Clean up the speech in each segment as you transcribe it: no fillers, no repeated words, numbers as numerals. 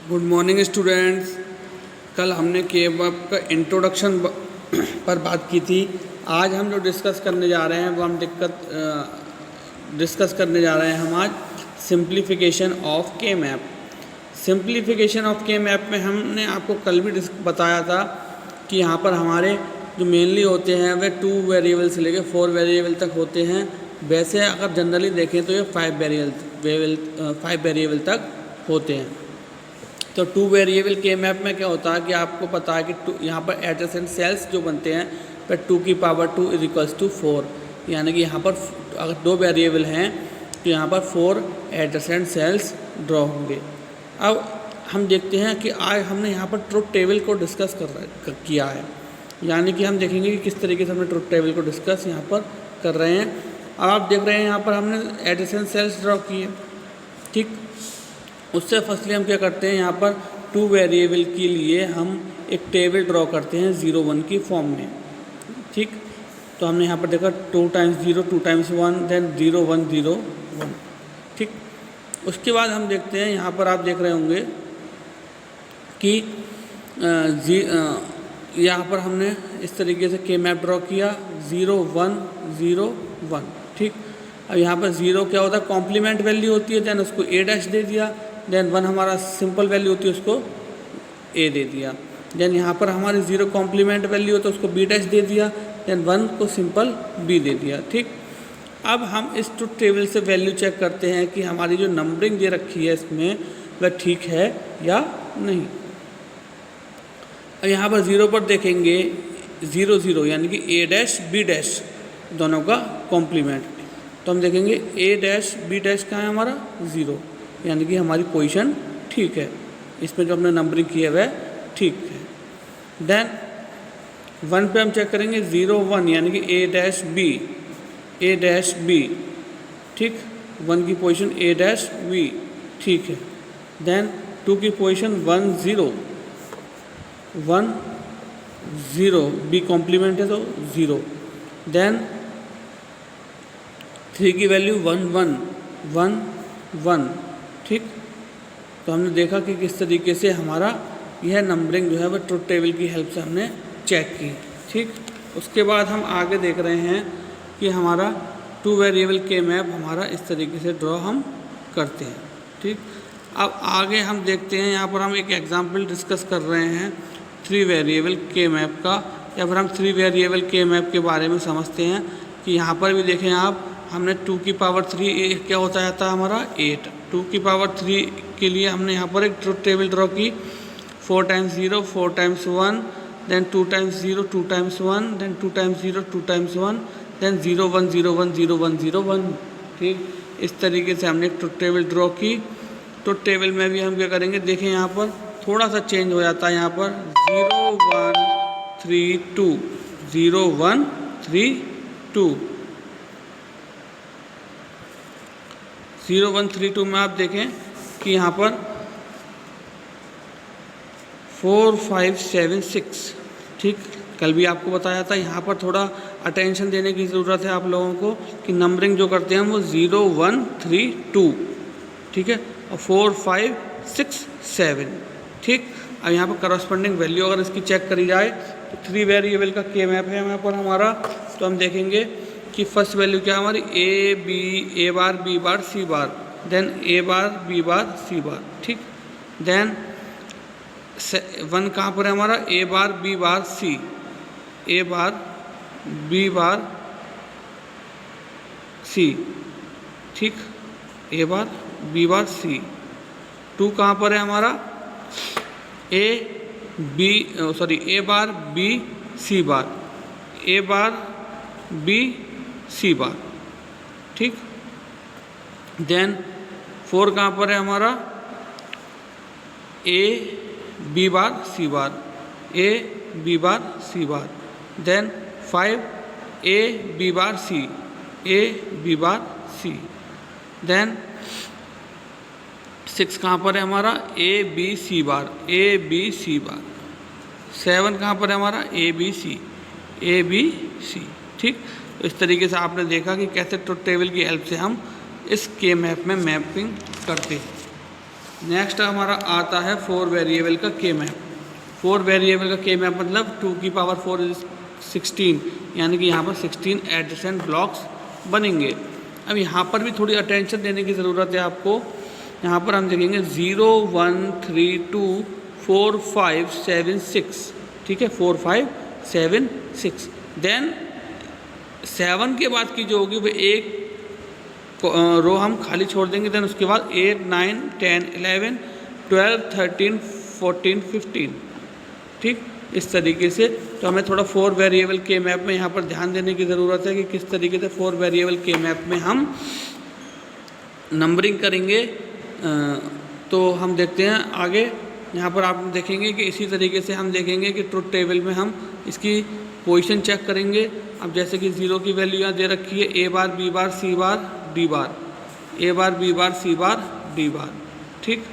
Good morning students. कल हमने के मैप का इंट्रोडक्शन पर बात की थी। आज हम जो डिस्कस करने जा रहे हैं वो हम डिस्कस करने जा रहे हैं हम आज सिंप्लीफिकेशन ऑफ के मैप। सिंप्लीफिकेशन ऑफ के मैप में हमने आपको कल भी बताया था कि यहाँ पर हमारे जो मेनली होते हैं वे 2 वेरिएबल से लेकर 4 वेरिएबल तक होते हैं। वैसे अगर जनरली देखें तो ये 5 वेरिएबल तक होते हैं। तो 2 वेरिएबल के मैप में क्या होता है कि आपको पता है कि यहाँ पर एडजेसेंट सेल्स जो बनते हैं वह 2 की पावर 2 = 4, यानी कि यहाँ पर अगर 2 वेरिएबल हैं तो यहाँ पर 4 एडजेसेंट सेल्स ड्रॉ होंगे। अब हम देखते हैं कि आज हमने यहाँ पर ट्रुथ टेबल को डिस्कस किया है, यानी कि हम देखेंगे कि किस तरीके से हमने ट्रुथ टेबल को डिस्कस यहाँ पर कर रहे हैं। अब आप देख रहे हैं यहाँ पर हमने एडजेसेंट सेल्स ड्रॉ किए, ठीक। उससे फर्स्टली हम क्या करते हैं, यहाँ पर 2 वेरिएबल के लिए हम एक टेबल ड्रॉ करते हैं 0 1 की फॉर्म में, ठीक। तो हमने यहाँ पर देखा 2 × 0 2 × 1 देन 0 1 0 1, ठीक। उसके बाद हम देखते हैं यहाँ पर आप देख रहे होंगे कि यहाँ पर हमने इस तरीके से के मैप ड्रॉ किया 0 1 0 1, ठीक। अब यहाँ पर 0 क्या होता है, कॉम्प्लीमेंट वैल्यू होती है, देन उसको A' दे दिया। देन 1 हमारा सिंपल वैल्यू होती है, उसको A दे दिया। देन यहाँ पर हमारी 0 कॉम्प्लीमेंट वैल्यू हो तो उसको B' दे दिया। देन 1 को सिंपल B दे दिया, ठीक। अब हम इस ट्रुथ टेबल से वैल्यू चेक करते हैं कि हमारी जो नंबरिंग दे रखी है इसमें वह ठीक है या नहीं। अब यहाँ पर 0 पर देखेंगे 0 0, यानी कि A' B' दोनों का कॉम्प्लीमेंट। तो हम देखेंगे A' B' कहाँ है हमारा 0, यानी कि हमारी पोजीशन ठीक है, इसमें जो हमने नंबरिंग की है वह ठीक है। देन 1 पे हम चेक करेंगे 0 1, यानी कि A' B, ठीक। 1 की पोजीशन A' B, ठीक है। देन 2 की पोजीशन 1 0 1 0, B कॉम्प्लीमेंट है तो 0। देन 3 की वैल्यू 1 1 1 1, ठीक। तो हमने देखा कि किस तरीके से हमारा यह नंबरिंग जो है वह ट्रुथ टेबल की हेल्प से हमने चेक की, ठीक। उसके बाद हम आगे देख रहे हैं कि हमारा 2 वेरिएबल के मैप हमारा इस तरीके से ड्रॉ हम करते हैं, ठीक। अब आगे हम देखते हैं, यहाँ पर हम एक एग्जाम्पल डिस्कस कर रहे हैं 3 वेरिएबल के मैप का, या फिर हम 3 वेरिएबल के मैप के बारे में समझते हैं कि यहाँ पर भी देखें आप, हमने 2 की पावर 3 क्या होता जाता है हमारा 8। 2 की पावर 3 के लिए हमने यहाँ पर एक ट्रुथ टेबल ड्रॉ की 4 × 0 4 × 1, देन 2 × 0 2 × 1, देन 2 × 0 2 × 1, देन 0 1 0 1 0 1 0 1, ठीक। इस तरीके से हमने एक ट्रुथ टेबल ड्रॉ की। ट्रुथ टेबल में भी हम क्या करेंगे, देखें यहाँ पर थोड़ा सा चेंज हो जाता है, यहाँ पर 0 1 3 2 0 1 3 2 0 1 3 2 में आप देखें कि यहाँ पर 4 5 7 6, ठीक। कल भी आपको बताया था, यहाँ पर थोड़ा अटेंशन देने की ज़रूरत है आप लोगों को कि नंबरिंग जो करते हैं वो 0 1 3 2, ठीक है, और 4 5 6 7, ठीक। अब यहाँ पर करस्पॉन्डिंग वैल्यू अगर इसकी चेक करी जाए तो 3 वेरिएबल का के मैप है यहाँ पर हमारा। तो हम देखेंगे कि फर्स्ट वैल्यू क्या हमारी A bar B bar C bar, then A bar B bar C bar, ठीक। देन 1 कहाँ पर है हमारा A bar B bar C, A bar B bar C, ठीक, A bar B bar C। 2 कहाँ पर है हमारा A bar B C bar, A bar B C bar, ठीक। देन 4 कहाँ पर है हमारा A B bar C bar, A B bar C bar. Then 5 A B bar C, A B bar C। Then 6 कहाँ पर है हमारा A B C bar, A B C बार। 7 कहाँ पर है हमारा A B C, ठीक। तो इस तरीके से आपने देखा कि कैसे ट्रुथ टेबल की हेल्प से हम इस के मैप में मैपिंग करते हैं। नेक्स्ट हमारा आता है 4 वेरिएबल का के मैप। 4 वेरिएबल का के मैप मतलब 2 की पावर 4 इज 16, यानी कि यहाँ पर 16 एडजेसेंट ब्लॉक्स बनेंगे। अब यहाँ पर भी थोड़ी अटेंशन देने की ज़रूरत है आपको। यहाँ पर हम देखेंगे 0 1 3 2 4 5 7 6, ठीक है, 4 5 7 6। देन 7 के बाद की जो होगी वो एक रो हम खाली छोड़ देंगे। देन उसके बाद 8 9 10 11 12 13 14 15, ठीक, इस तरीके से। तो हमें थोड़ा 4 वेरिएबल के मैप में यहाँ पर ध्यान देने की ज़रूरत है कि किस तरीके से 4 वेरिएबल के मैप में हम नंबरिंग करेंगे। तो हम देखते हैं आगे। यहाँ पर आप देखेंगे कि इसी तरीके से हम देखेंगे कि ट्रुथ टेबल में हम इसकी पोजीशन चेक करेंगे। अब जैसे कि 0 की वैल्यू यहाँ दे रखी है A bar B bar C bar D bar, A bar B bar C bar D bar, ठीक।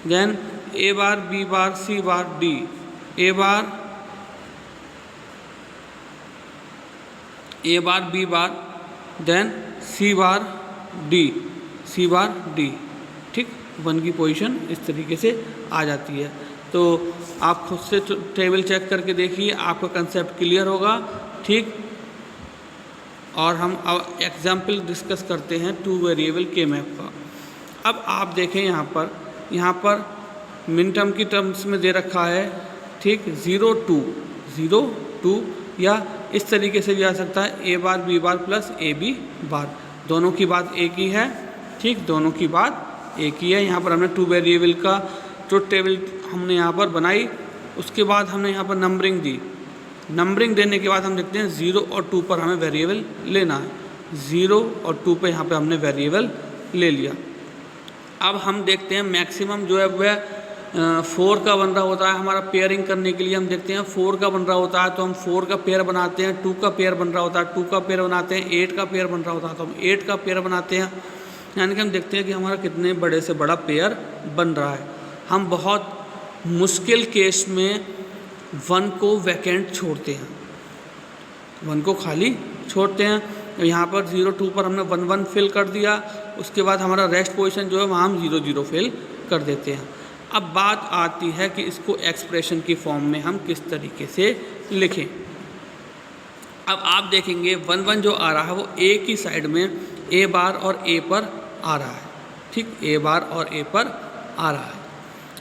Then A bar B bar C bar D, A bar B bar, then C bar D, C bar D, ठीक। 1 की position इस तरीके से आ जाती है। तो आप खुद से टेबल चेक करके देखिए, आपका कंसेप्ट क्लियर होगा, ठीक। और हम अब एग्जाम्पल डिस्कस करते हैं 2 वेरिएबल के मैप का। अब आप देखें यहाँ पर मिन टर्म की टर्म्स में दे रखा है, ठीक, 0 2 या इस तरीके से भी आ सकता है A bar B bar plus AB बार। दोनों की बात एक ही है, ठीक, दोनों की बात एक ही है। यहाँ पर हमने 2 वेरिएबल का ट्रुथ टेबल हमने यहाँ पर बनाई। उसके बाद हमने यहाँ पर नंबरिंग दी। नंबरिंग देने के बाद हम देखते हैं 0 और 2 पर हमें वेरिएबल लेना है। 0 और 2 पे यहाँ पे हमने वेरिएबल ले लिया। अब हम देखते हैं मैक्सिमम जो है वह 4 का बन रहा होता है। हमारा पेयरिंग करने के लिए हम देखते हैं 4 का बन रहा होता है तो हम 4 का पेयर बनाते हैं। 2 का पेयर बन रहा होता है, 2 का पेयर बनाते हैं। 8 का पेयर बन रहा होता है तो हम 8 का पेयर बनाते हैं। यानी कि हम देखते हैं कि हमारा कितने बड़े से बड़ा पेयर बन रहा है। हम बहुत मुश्किल केस में 1 को वैकेंट छोड़ते हैं, 1 को खाली छोड़ते हैं। तो यहाँ पर 0 2 पर हमने 1 1 फिल कर दिया। उसके बाद हमारा रेस्ट पोजीशन जो है वहाँ हम 0 0 फिल कर देते हैं। अब बात आती है कि इसको एक्सप्रेशन की फॉर्म में हम किस तरीके से लिखें। अब आप देखेंगे 1 1 जो आ रहा है वो A की साइड में A बार और A पर आ रहा है, ठीक, A बार और A पर आ रहा है।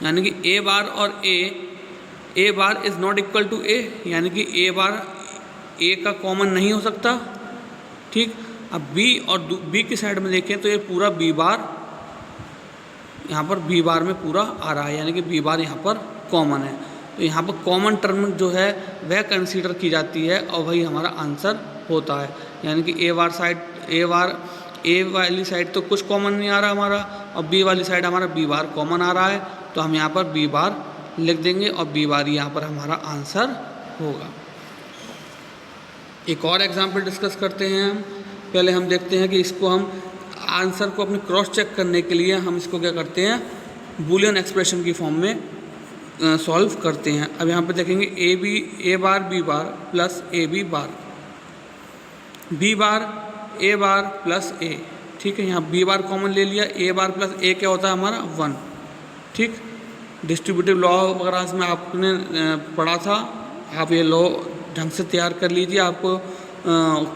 यानी कि A बार और A bar is not equal to A, यानी कि A बार A का कॉमन नहीं हो सकता, ठीक। अब B और B की साइड में देखें तो ये पूरा B बार यहाँ पर B बार में पूरा आ रहा है, यानी कि B बार यहाँ पर कॉमन है। तो यहाँ पर कॉमन टर्म जो है वह कंसीडर की जाती है और वही हमारा आंसर होता है। यानी कि A वाली साइड तो कुछ कॉमन नहीं आ रहा हमारा और B वाली साइड हमारा B बार कॉमन आ रहा है, तो हम यहाँ पर B बार लिख देंगे और B बार यहाँ पर हमारा आंसर होगा। एक और एग्जांपल डिस्कस करते हैं हम। पहले हम देखते हैं कि इसको हम आंसर को अपने क्रॉस चेक करने के लिए हम इसको क्या करते हैं, बूलियन एक्सप्रेशन की फॉर्म में सॉल्व करते हैं। अब यहाँ पर देखेंगे A bar B bar plus AB bar, B bar A bar plus A, ठीक है। यहाँ B बार कॉमन ले लिया, A बार प्लस A क्या होता है हमारा 1, ठीक। डिस्ट्रीब्यूटिव लॉ वगैरह में आपने पढ़ा था, आप ये लॉ ढंग से तैयार कर लीजिए, आपको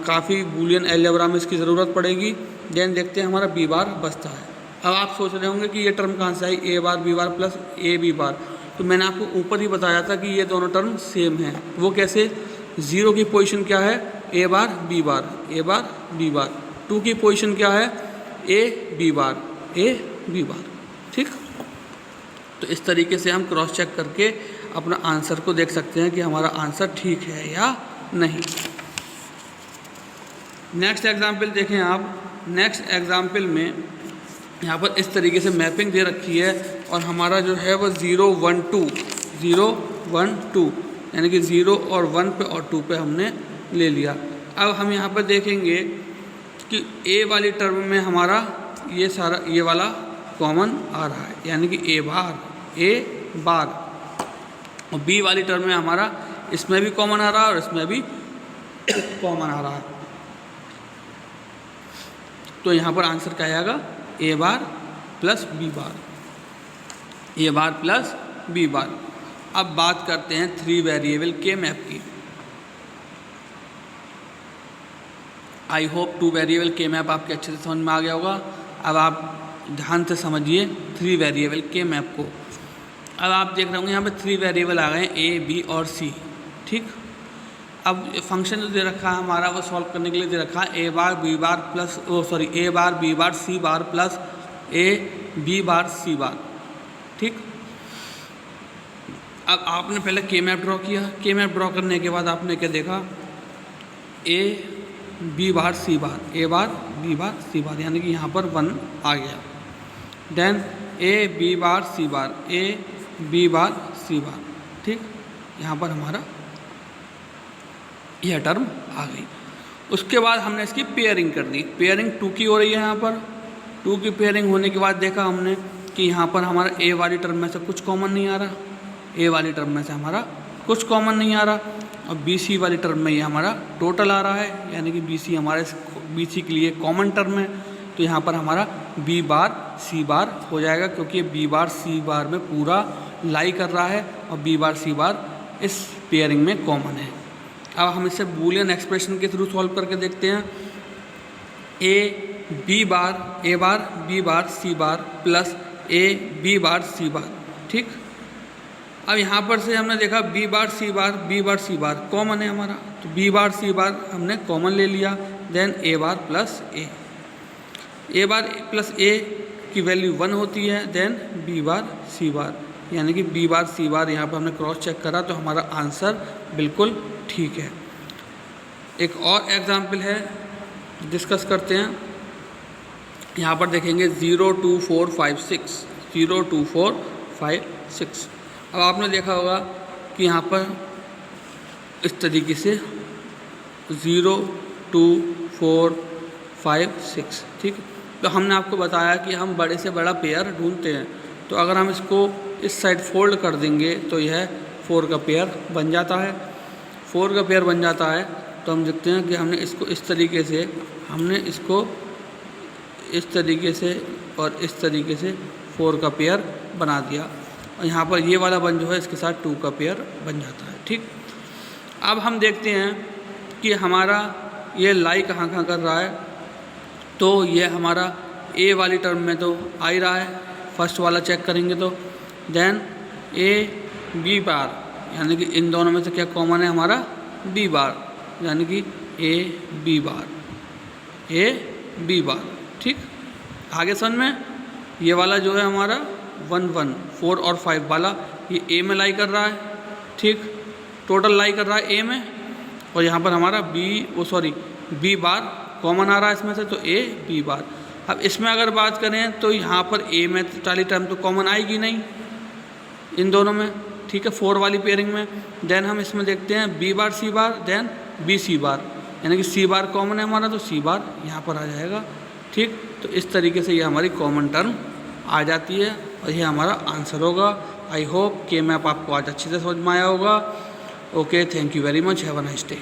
काफ़ी बूलियन अलजेब्रा में इसकी ज़रूरत पड़ेगी। देन देखते हैं हमारा B बार बचता है। अब आप सोच रहे होंगे कि ये टर्म कहाँ से आई, A bar B bar plus AB बार। तो मैंने आपको ऊपर ही बताया था कि ये दोनों टर्म सेम हैं। वो कैसे, 0 की पोजीशन क्या है A bar B bar, A bar B बार। 2 की पोजीशन क्या है A B bar, A B बार, ठीक। तो इस तरीके से हम क्रॉस चेक करके अपना आंसर को देख सकते हैं कि हमारा आंसर ठीक है या नहीं। नेक्स्ट एग्जाम्पल देखें आप। नेक्स्ट एग्जाम्पल में यहाँ पर इस तरीके से मैपिंग दे रखी है और हमारा जो है वो 0 1 2 यानी कि 0 और 1 पे और 2 पे हमने ले लिया। अब हम यहाँ पर देखेंगे कि A वाली टर्म में हमारा ये सारा ये वाला कॉमन आ रहा है, यानी कि A बार, और B वाली टर्म में हमारा इसमें भी कॉमन आ रहा है और इसमें भी कॉमन आ रहा है। तो यहाँ पर आंसर क्या आएगा, A bar plus B bar. A bar plus B bar. अब बात करते हैं 3 वेरिएबल के मैप की। आई होप 2 वेरिएबल के मैप आपके अच्छे से समझ में आ गया होगा। अब आप ध्यान से समझिए 3 वेरिएबल के मैप को। अब आप देख रहे होंगे यहाँ पे 3 वेरिएबल आ गए हैं, ए बी और सी। ठीक, अब फंक्शन जो दे रखा है हमारा वो सॉल्व करने के लिए दे रखा है A bar B bar plus A bar B bar C bar plus A B bar C bar. ठीक, अब आपने पहले के मैप ड्रॉ किया। के मैप ड्रॉ करने के बाद आपने क्या देखा, ए B bar C bar, A bar B bar C बार, यानी कि यहाँ पर 1 आ गया। Then A B bar C bar, A B bar C bar. ठीक, यहाँ पर हमारा यह टर्म आ गई। उसके बाद हमने इसकी पेयरिंग कर दी। पेयरिंग 2 की हो रही है। यहाँ पर 2 की पेयरिंग होने के बाद देखा हमने कि यहाँ पर हमारा ए वाली टर्म में से कुछ कॉमन नहीं आ रहा, ए वाली टर्म में से हमारा कुछ कॉमन नहीं आ रहा। और बी सी वाली टर्म में ये हमारा टोटल आ रहा है, यानी कि बी सी हमारे बी सी के लिए कॉमन टर्म है। तो यहाँ पर हमारा बी बार सी बार हो जाएगा, क्योंकि बी बार सी बार में पूरा लाई कर रहा है और बी बार सी बार इस पेयरिंग में कॉमन है। अब हम इसे बूलियन एक्सप्रेशन के थ्रू सॉल्व करके देखते हैं। A bar B bar C bar plus A B bar C bar. ठीक, अब यहाँ पर से हमने देखा बी बार सी बार कॉमन है हमारा, तो बी बार सी बार हमने कॉमन ले लिया। Then A bar plus A bar plus ए की वैल्यू 1 होती है। देन बी बार सी बार, यानी कि बी बार सी बार यहाँ पर हमने क्रॉस चेक करा तो हमारा आंसर बिल्कुल ठीक है। एक और एग्जाम्पल है, डिस्कस करते हैं। यहाँ पर देखेंगे 0 2 4 5 6, 0 2 4 5 6। अब आपने देखा होगा कि यहाँ पर इस तरीके से 0 2 4 5 6। ठीक, तो हमने आपको बताया कि हम बड़े से बड़ा पेयर ढूंढते हैं, तो अगर हम इसको इस साइड फोल्ड कर देंगे तो यह 4 का पेयर बन जाता है। 4 का पेयर बन जाता है तो हम देखते हैं कि हमने इसको इस तरीके से, हमने इसको इस तरीके से और इस तरीके से 4 का पेयर बना दिया, और यहाँ पर ये वाला बन जो है इसके साथ 2 का पेयर बन जाता है। ठीक, अब हम देखते हैं कि हमारा ये लाई कहाँ कहाँ कर रहा है। तो ये हमारा ए वाली टर्म में तो आ ही रहा है, फर्स्ट वाला चेक करेंगे तो। देन ए बी बार, यानी कि इन दोनों में से क्या कॉमन है हमारा, बी बार, यानी कि ए बी बार। ठीक, आगे समझ में, ये वाला जो है हमारा 1 1 4 और 5 वाला ये ए में लाई कर रहा है। ठीक, टोटल लाई कर रहा है ए में, और यहाँ पर हमारा बी बार कॉमन आ रहा है इसमें से, तो ए बी बार। अब इसमें अगर बात करें तो यहाँ पर ए में वाली टर्म तो कॉमन आएगी नहीं इन दोनों में। ठीक है, 4 वाली पेयरिंग में। देन हम इसमें देखते हैं बी बार सी बार, देन बी सी बार, यानी कि सी बार कॉमन है हमारा, तो सी बार यहाँ पर आ जाएगा। ठीक, तो इस तरीके से ये हमारी कॉमन टर्म आ जाती है और ये हमारा आंसर होगा। आई होप के मैप आपको आज अच्छे से समझ में आया होगा। Okay, thank you very much, have a nice day.